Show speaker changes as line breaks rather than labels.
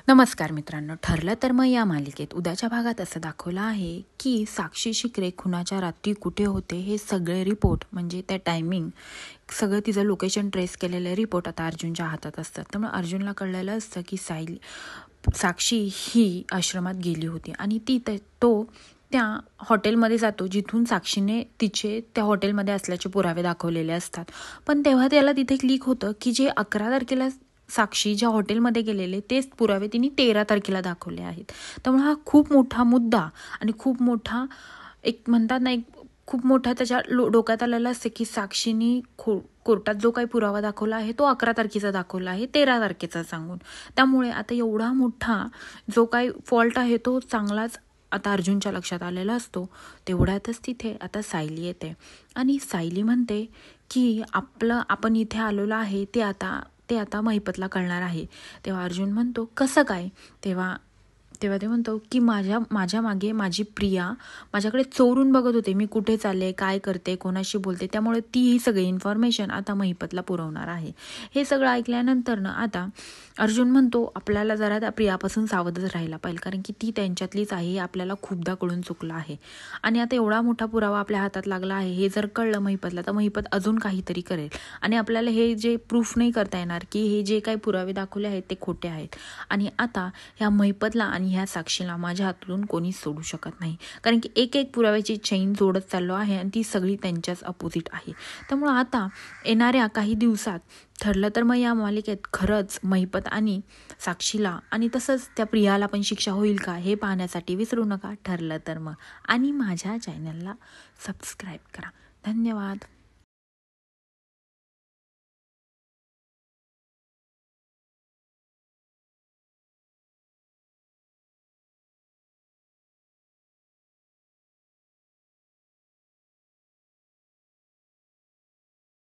नमस्कार मित्रांनो, ठरलं तर मग या मालिकेत उद्याच्या भागात असं दाखवलं आहे की साक्षी शिकरे खुनाच्या रात्री कुठे होते हे सगळे रिपोर्ट, म्हणजे त्या टायमिंग सगळं तिचं लोकेशन ट्रेस केलेले रिपोर्ट आता अर्जुनच्या हातात असतात. त्यामुळे अर्जुनला कळलेलं असतं की साक्षी ही आश्रमात गेली होती आणि तो त्या हॉटेलमध्ये जातो जिथून साक्षीने तिचे त्या हॉटेलमध्ये असल्याचे पुरावे दाखवलेले असतात. पण तेव्हा त्याला तिथे क्लिक होतं की जे 11 तारखेला साक्षी ज्या हॉटेलमध्ये गेलेले तेच पुरावे तिने 13 तारखेला दाखवले आहेत. त्यामुळे हा खूप मोठा मुद्दा आणि खूप मोठा एक म्हणतात ना, एक खूप मोठा त्याच्या डोक्यात आलेला असते की साक्षीनी कोर्टात जो काही पुरावा दाखवला आहे तो 11 तारखेचा दाखवला आहे 13 तारखेचा सांगून. त्यामुळे आता एवढा मोठा जो काही फॉल्ट आहे तो चांगलाच आता अर्जुनच्या लक्षात आलेला असतो. तेवढ्यातच तिथे आता सायली येते आणि सायली म्हणते की आपण इथे आलेलो आहे ते आता महिपतला कळणार आहे. तेव्हा अर्जुन म्हणतो कसं काय? तेव्हा ते म्हणतो की माझ्या मागे माझी प्रिया माझ्याकडे चोरून बघत होते, मी कुठे चालले, काय करते, कोणाशी बोलते, त्यामुळे ती ही सगळी इन्फॉर्मेशन आता महिपतला पुरवणार आहे. हे सगळं ऐकल्यानंतर ना आता अर्जुन म्हणतो आपल्याला जरा त्या प्रियापासून सावधच राहायला पाहिजे, कारण की ती त्यांच्यातलीच आहे हे आपल्याला खूपदा कळून चुकलं आहे. आणि आता एवढा मोठा पुरावा आपल्या हातात लागला आहे, हे जर कळलं महिपतला तर महिपत अजून काहीतरी करेल आणि आपल्याला हे जे प्रूफ नाही करता येणार की हे जे काही पुरावे दाखवले आहेत ते खोटे आहेत. आणि आता ह्या महिपतला आणि ह्या साक्षीला माझ्या हातून कोणी सोडू शकत नाही, कारण की एक एक पुराव्याची चेन जोडत चाललो आहे आणि ती सगळी त्यांच्याच अपोजिट आहे. त्यामुळं आता येणाऱ्या काही दिवसात ठरलं तर मग या मालिकेत खरंच महिपत आणि साक्षीला आणि तसंच त्या प्रियाला पण शिक्षा होईल का हे पाहण्यासाठी विसरू नका ठरलं तर मग, आणि माझ्या चॅनलला सबस्क्राईब करा. धन्यवाद.